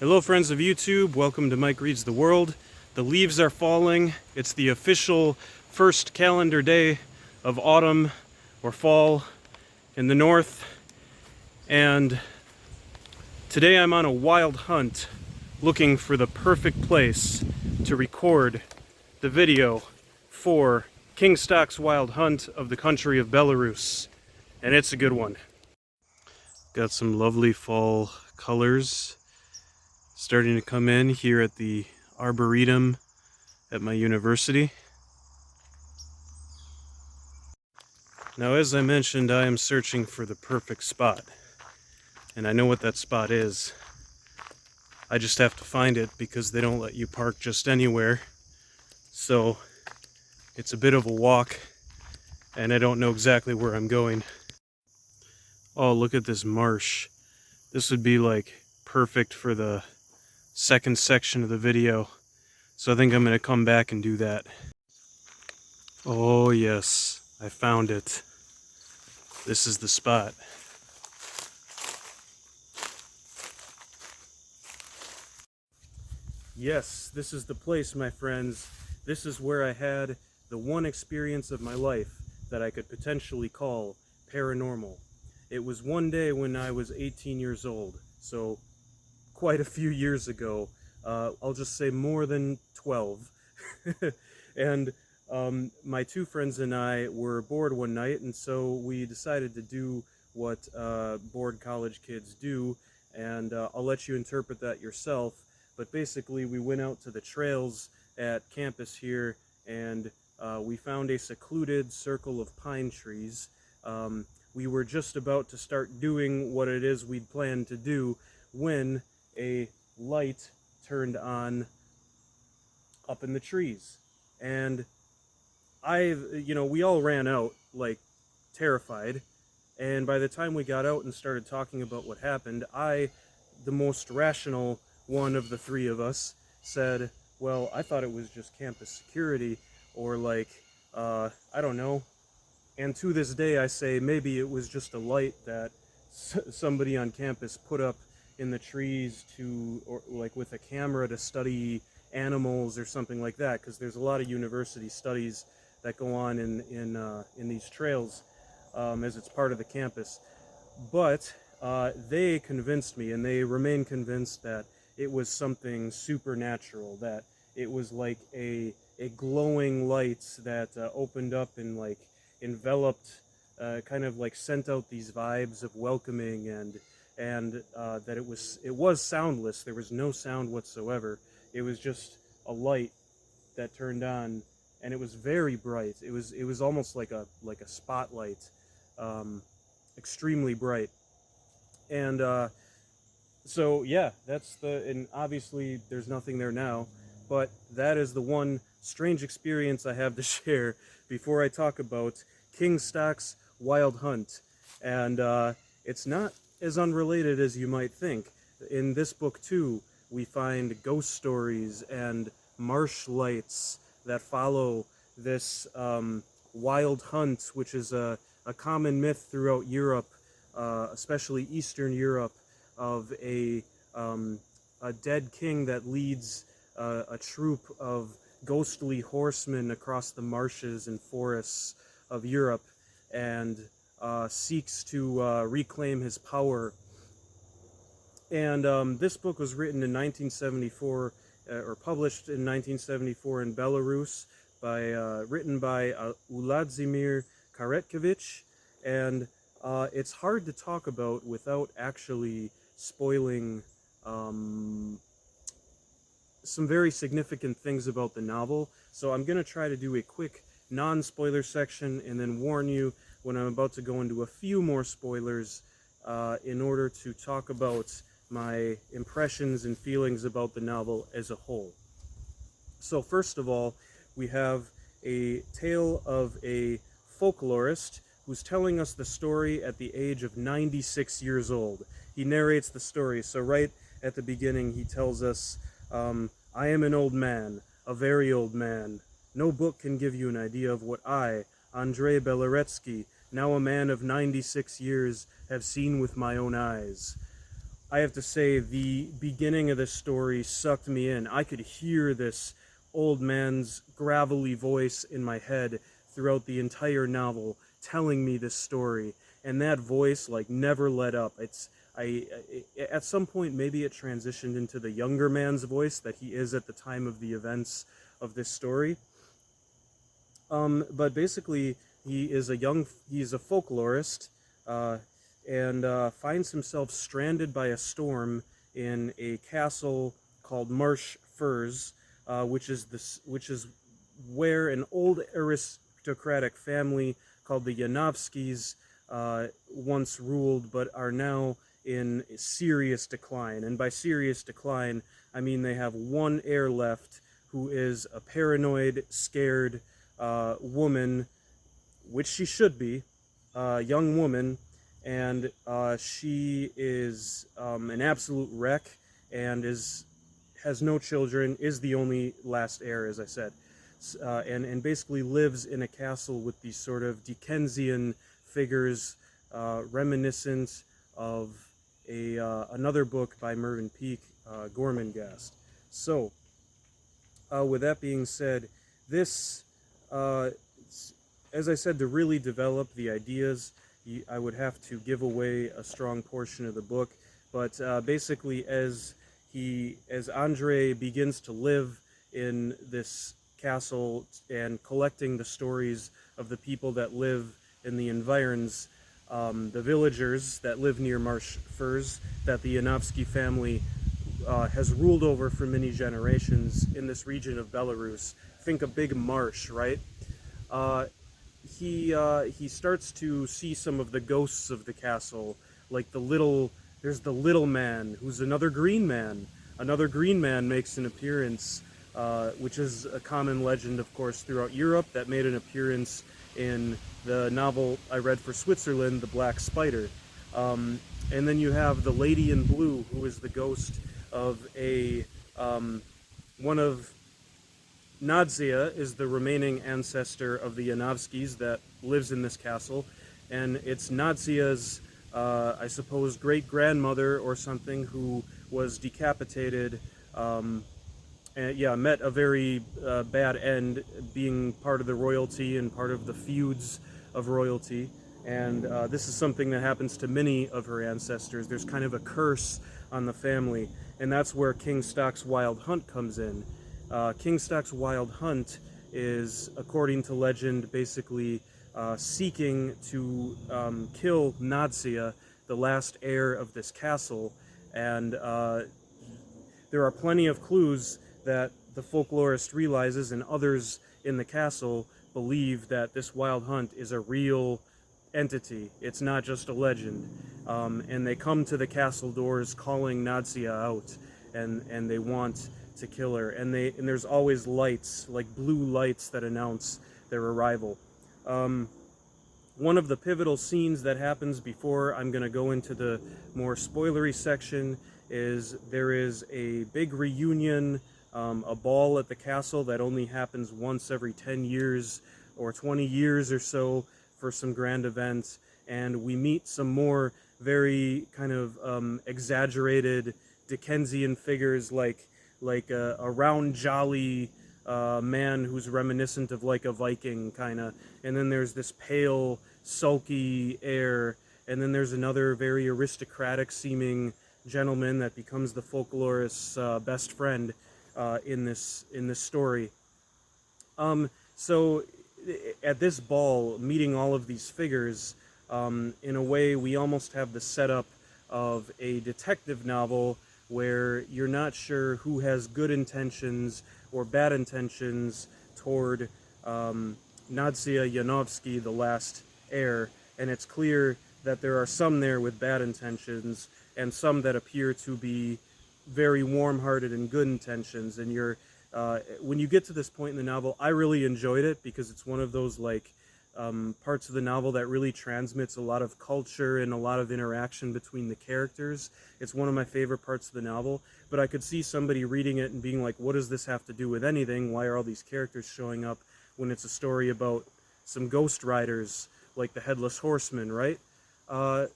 Hello friends of YouTube, welcome to Mike Reads the World. The leaves are falling. It's the official first calendar day of autumn or fall in the north. And today I'm on a wild hunt looking for the perfect place to record the video for King Stach's wild hunt of the country of Belarus. And it's a good one. Got some lovely fall colors starting to come in here at the Arboretum at my university. Now, as I mentioned, I am searching for the perfect spot. And I know what that spot is. I just have to find it because they don't let you park just anywhere. So it's a bit of a walk and I don't know exactly where I'm going. Oh, look at this marsh. This would be like perfect for the second section of the video. So I think I'm going to come back and do that. Oh yes, I found it. This is the spot. Yes, this is the place, my friends. This is where I had the one experience of my life that I could potentially call paranormal. It was one day when I was 18 years old, so quite a few years ago. I'll just say more than 12. And my two friends and I were bored one night, and so we decided to do what bored college kids do, and I'll let you interpret that yourself. But basically, we went out to the trails at campus here, and we found a secluded circle of pine trees. We were just about to start doing what it is we'd planned to do when a light turned on up in the trees. And we all ran out, like, terrified. And by the time we got out and started talking about what happened, the most rational one of the three of us, said, well, I thought it was just campus security, or like, I don't know. And to this day I say maybe it was just a light that somebody on campus put up in the trees or like with a camera to study animals or something like that, because there's a lot of university studies that go on in these trails as it's part of the campus. But they convinced me, and they remain convinced, that it was something supernatural, that it was like a glowing light that opened up and like enveloped, kind of like sent out these vibes of welcoming, and that it was soundless. There was no sound whatsoever. It was just a light that turned on, and it was very bright. It was almost like a spotlight, extremely bright. And so yeah, and obviously there's nothing there now, but that is the one strange experience I have to share before I talk about King Stach's wild hunt. And it's not as unrelated as you might think. In this book too, we find ghost stories and marsh lights that follow this wild hunt, which is a common myth throughout Europe, especially Eastern Europe, of a dead king that leads a troop of ghostly horsemen across the marshes and forests of Europe, and seeks to reclaim his power. And this book was written in 1974, or published in 1974 in Belarus, written by Uladzimir Karatkevich, and it's hard to talk about without actually spoiling some very significant things about the novel. So I'm going to try to do a quick non-spoiler section and then warn you when I'm about to go into a few more spoilers in order to talk about my impressions and feelings about the novel as a whole. So first of all, we have a tale of a folklorist who's telling us the story at the age of 96 years old. He narrates the story, so right at the beginning he tells us, I am an old man, a very old man. No book can give you an idea of what I, Andrei Belaretsky, now a man of 96 years, have seen with my own eyes. I have to say, the beginning of this story sucked me in. I could hear this old man's gravelly voice in my head throughout the entire novel telling me this story, and that voice like never let up. At some point maybe it transitioned into the younger man's voice that he is at the time of the events of this story. But basically, he's a folklorist, uh, and finds himself stranded by a storm in a castle called Marsh Firs, which is where an old aristocratic family called the Yanovskys once ruled, but are now in serious decline. And by serious decline, I mean they have one heir left who is a paranoid, scared woman, which she should be, young woman, and she is an absolute wreck and has no children, is the only last heir, as I said, and basically lives in a castle with these sort of Dickensian figures, reminiscent of another book by Mervyn Peake, Gormenghast. So, with that being said, this, as I said, to really develop the ideas, I would have to give away a strong portion of the book. But basically, as Andre begins to live in this castle and collecting the stories of the people that live in the environs, the villagers that live near Marsh Firs, that the Yanovsky family has ruled over for many generations in this region of Belarus. Think a big marsh, right? He starts to see some of the ghosts of the castle, like there's the little man, who's another green man. Another green man makes an appearance, which is a common legend, of course, throughout Europe, that made an appearance in the novel I read for Switzerland, The Black Spider. And then you have the lady in blue, who is the ghost of one of Nadzia is the remaining ancestor of the Yanovskys that lives in this castle, and it's Nadzia's, I suppose, great-grandmother or something who was decapitated, and met a very bad end, being part of the royalty and part of the feuds of royalty. And this is something that happens to many of her ancestors. There's kind of a curse on the family, and that's where King Stach's Wild Hunt comes in. King Stach's Wild Hunt is, according to legend, basically seeking to kill Nadzia, the last heir of this castle, and there are plenty of clues that the folklorist realizes, and others in the castle believe that this wild hunt is a real entity. It's not just a legend. And they come to the castle doors calling Nadzia out, and they want to kill her. And there's always lights, like blue lights, that announce their arrival. One of the pivotal scenes that happens before I'm going to go into the more spoilery section is there is a big reunion, a ball at the castle that only happens once every 10 years or 20 years or so for some grand events, and we meet some more very kind of exaggerated Dickensian figures, like a round, jolly man who's reminiscent of like a Viking kind of, and then there's this pale, sulky air, and then there's another very aristocratic seeming gentleman that becomes the folklorist's best friend in this story. So at this ball, meeting all of these figures, in a way we almost have the setup of a detective novel where you're not sure who has good intentions or bad intentions toward Nadzia Yanovsky, the last heir, and it's clear that there are some there with bad intentions and some that appear to be very warm-hearted and good intentions. And when you get to this point in the novel, I really enjoyed it because it's one of those parts of the novel that really transmits a lot of culture and a lot of interaction between the characters. It's one of my favorite parts of the novel, but I could see somebody reading it and being like, what does this have to do with anything? Why are all these characters showing up when it's a story about some ghost riders like the Headless Horseman, right?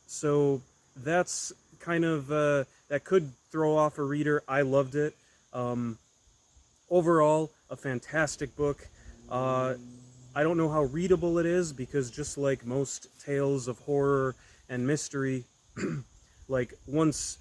So that's kind of that could throw off a reader. I loved it. Overall, a fantastic book. I don't know how readable it is, because just like most tales of horror and mystery, like once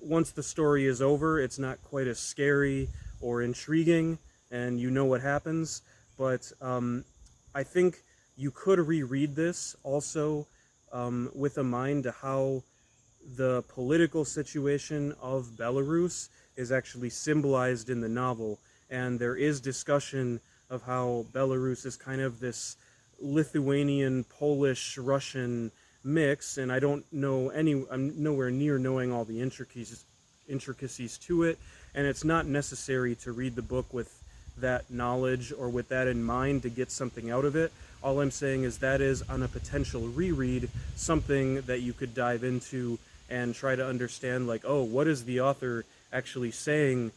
the story is over, it's not quite as scary or intriguing, and you know what happens. But I think you could reread this also with a mind to how the political situation of Belarus is actually symbolized in the novel, and there is discussion of how Belarus is kind of this Lithuanian, Polish, Russian mix, and I'm nowhere near knowing all the intricacies to it, and it's not necessary to read the book with that knowledge or with that in mind to get something out of it. All I'm saying is that is, on a potential reread, something that you could dive into and try to understand, like, oh, what is the author actually saying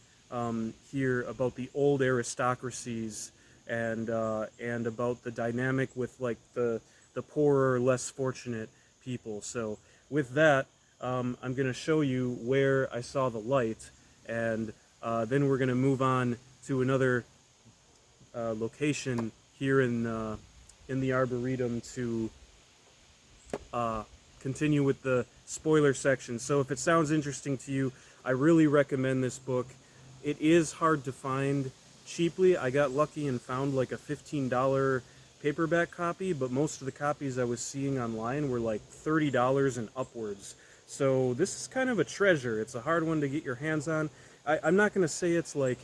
here about the old aristocracies and about the dynamic with like the poorer, less fortunate people. So with that, I'm going to show you where I saw the light, and then we're going to move on to another location here in the Arboretum to continue with the spoiler section. So if it sounds interesting to you, I really recommend this book. It is hard to find cheaply. I got lucky and found like a $15 paperback copy, but most of the copies I was seeing online were like $30 and upwards. So this is kind of a treasure. It's a hard one to get your hands on. I'm not going to say it's like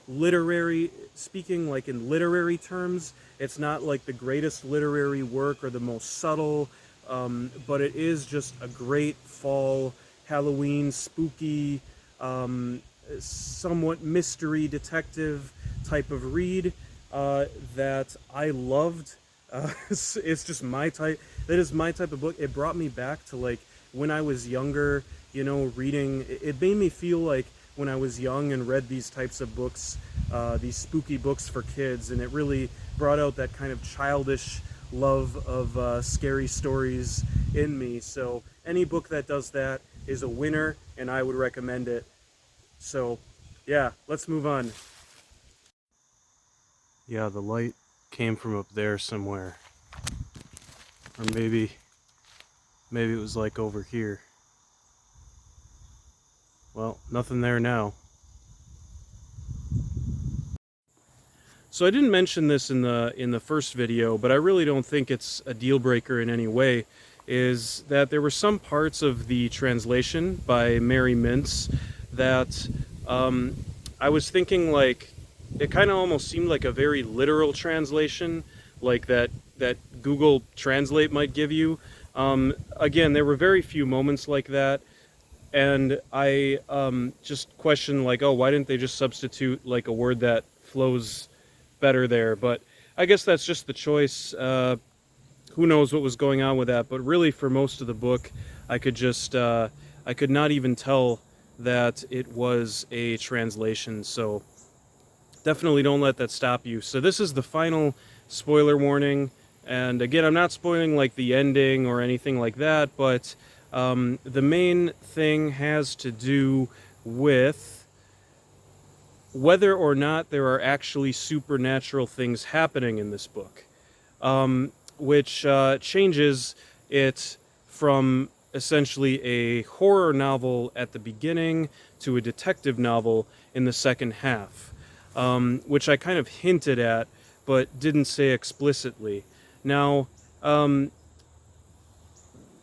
literary, speaking like in literary terms, it's not like the greatest literary work or the most subtle, but it is just a great fall, Halloween, spooky, somewhat mystery detective type of read that I loved. It's just my type. That is my type of book. It brought me back to like when I was younger, you know, reading. It made me feel like when I was young and read these types of books, these spooky books for kids, and it really brought out that kind of childish love of scary stories in me. So any book that does that is a winner, and I would recommend it. So yeah, let's move on. Yeah, the light came from up there somewhere, or maybe it was like over here. Well, nothing there now. So I didn't mention this in the first video, but I really don't think it's a deal breaker in any way, is that there were some parts of the translation by Mary Mintz that I was thinking, like, it kind of almost seemed like a very literal translation, like that Google Translate might give you. Again, there were very few moments like that, and I just questioned, like, oh, why didn't they just substitute like a word that flows better there? But I guess that's just the choice. Who knows what was going on with that? But really, for most of the book, I could not even tell that it was a translation. So definitely don't let that stop you. So this is the final spoiler warning, and again, I'm not spoiling like the ending or anything like that, but the main thing has to do with whether or not there are actually supernatural things happening in this book, which changes it from essentially a horror novel at the beginning to a detective novel in the second half, which I kind of hinted at but didn't say explicitly. Now,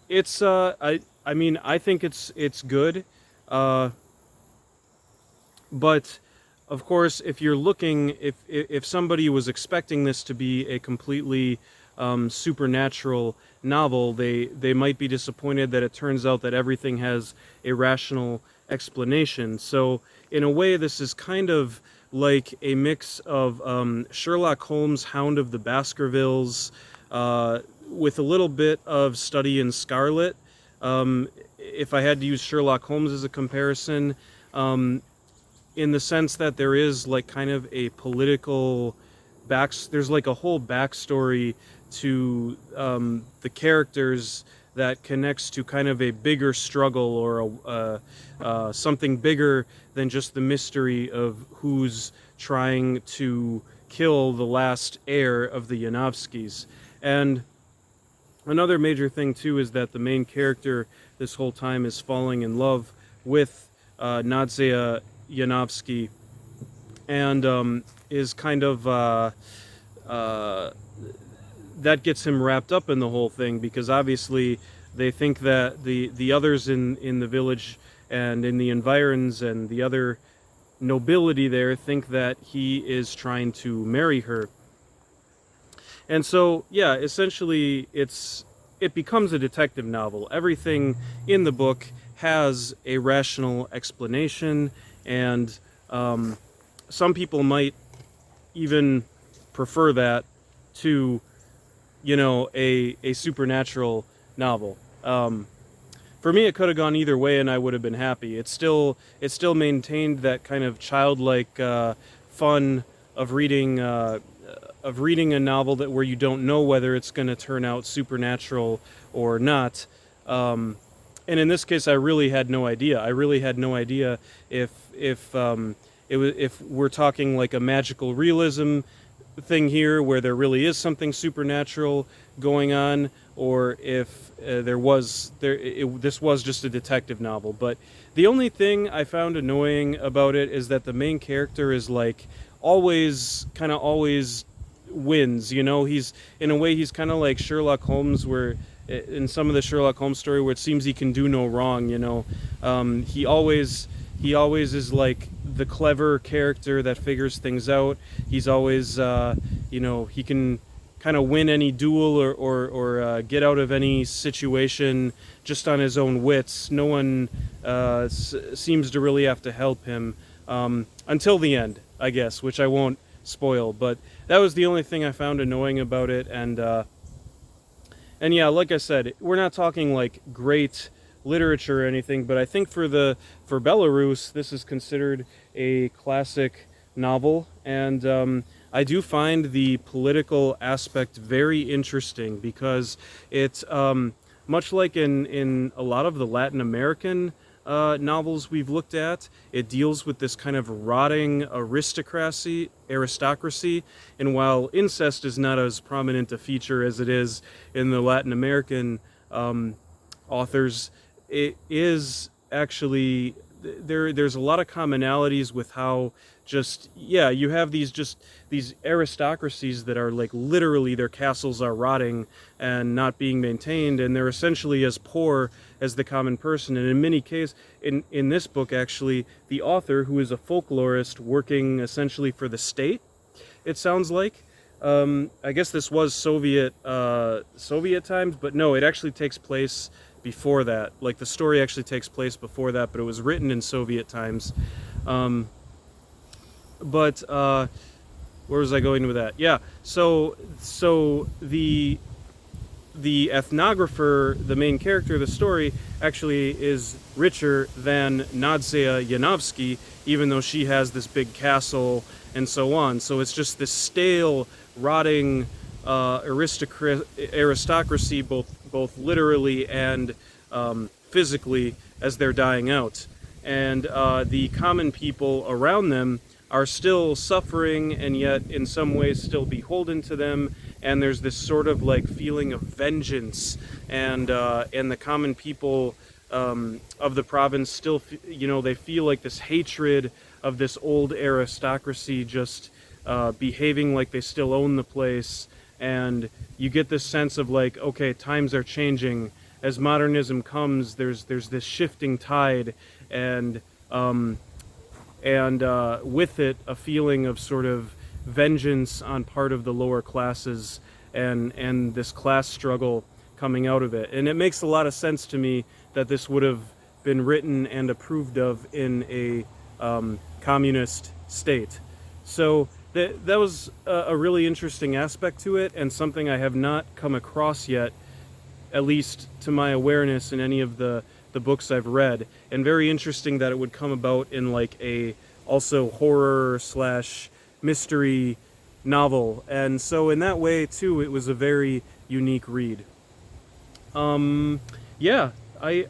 it's I mean, I think it's good, but of course, if you're looking, if somebody was expecting this to be a completely supernatural novel, they might be disappointed that it turns out that everything has a rational explanation. So in a way, this is kind of like a mix of Sherlock Holmes' Hound of the Baskervilles with a little bit of Study in Scarlet. If I had to use Sherlock Holmes as a comparison, in the sense that there is like kind of a political there's like a whole backstory to the characters that connects to kind of a bigger struggle, or something bigger than just the mystery of who's trying to kill the last heir of the Yanovskys. And another major thing too is that the main character this whole time is falling in love with Nadia Yanovsky, and is kind of that gets him wrapped up in the whole thing, because obviously they think that the others in the village and in the environs and the other nobility there think that he is trying to marry her. And so, yeah, essentially it becomes a detective novel. Everything in the book has a rational explanation, and some people might even prefer that to, you know, a supernatural novel. For me, it could have gone either way, and I would have been happy. It still maintained that kind of childlike fun of reading a novel where you don't know whether it's going to turn out supernatural or not. And in this case, I really had no idea. I really had no idea if we're talking like a magical realism thing here, where there really is something supernatural going on, or if this was just a detective novel. But the only thing I found annoying about it is that the main character is like always wins. You know, he's in a way he's kind of like Sherlock Holmes, where in some of the Sherlock Holmes story where it seems he can do no wrong. You know, he always is like the clever character that figures things out. He's always, you know, he can kind of win any duel or get out of any situation just on his own wits. No one seems to really have to help him until the end, I guess, which I won't spoil. But that was the only thing I found annoying about it. And yeah, like I said, we're not talking like great literature or anything, but I think for Belarus, this is considered a classic novel, and I do find the political aspect very interesting, because it's much like in a lot of the Latin American novels we've looked at, it deals with this kind of rotting aristocracy, and while incest is not as prominent a feature as it is in the Latin American authors, it is actually, there's a lot of commonalities with how just, yeah, you have these aristocracies that are like literally their castles are rotting and not being maintained, and they're essentially as poor as the common person. And in many cases, in this book actually, the author, who is a folklorist working essentially for the state, it sounds like, I guess this was Soviet times, but no, it actually takes place before that. Like, the story actually takes place before that, but it was written in Soviet times. But where was I going with that? Yeah, so the ethnographer, the main character of the story, actually is richer than Nadia Yanovsky, even though she has this big castle and so on. So it's just this stale, rotting aristocracy, both literally and physically, as they're dying out. And the common people around them are still suffering, and yet in some ways still beholden to them. And there's this sort of like feeling of vengeance, and the common people of the province still, you know, they feel like this hatred of this old aristocracy just behaving like they still own the place. And you get this sense of like, okay, times are changing. As modernism comes, there's this shifting tide, and with it a feeling of sort of vengeance on part of the lower classes, and this class struggle coming out of it. And it makes a lot of sense to me that this would have been written and approved of in a communist state. So that was a really interesting aspect to it, and something I have not come across yet, at least to my awareness, in any of the books I've read. And very interesting that it would come about in like a also horror / mystery novel. And so in that way too, it was a very unique read. Yeah, I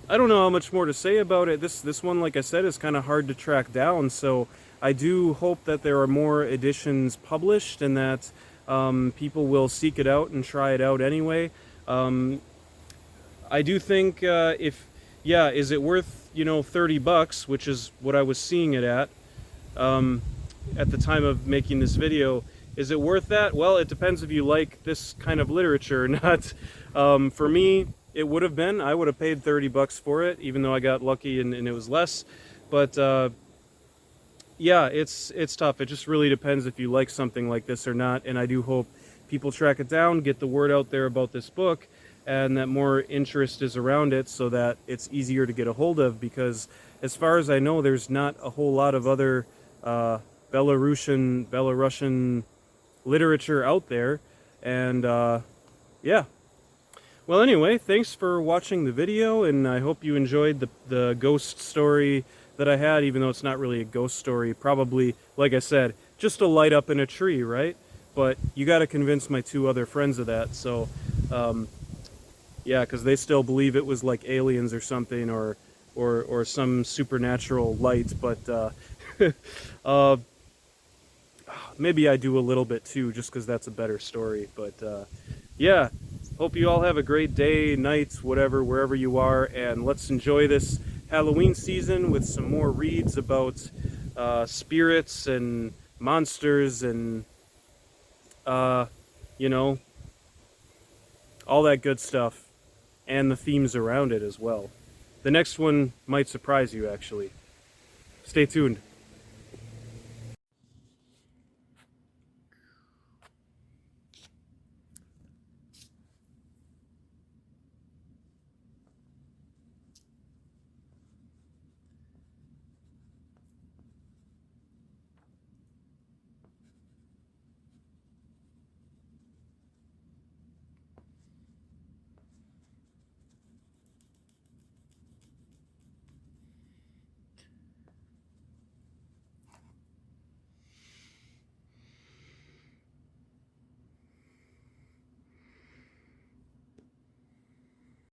don't know how much more to say about it. This one, like I said, is kind of hard to track down. So I do hope that there are more editions published and that people will seek it out and try it out anyway. I do think yeah, is it worth, you know, $30, which is what I was seeing it at the time of making this video. Is it worth that? Well, it depends if you like this kind of literature or not. For me, it would have been. I would have paid $30 for it, even though I got lucky and it was less. But yeah, it's tough. It just really depends if you like something like this or not. And I do hope people track it down, get the word out there about this book, and that more interest is around it so that it's easier to get a hold of, because as far as I know, there's not a whole lot of other Belarusian literature out there. And yeah. Well, anyway, thanks for watching the video, and I hope you enjoyed the ghost story that I had, even though it's not really a ghost story. Probably, like I said, just a light up in a tree, right? But you got to convince my two other friends of that. So yeah, because they still believe it was like aliens or something, or some supernatural light. But maybe I do a little bit too, just because that's a better story. But yeah, hope you all have a great day, night, whatever, wherever you are, and let's enjoy this Halloween season with some more reads about spirits and monsters and you know, all that good stuff, and the themes around it as well. The next one might surprise you, actually. Stay tuned.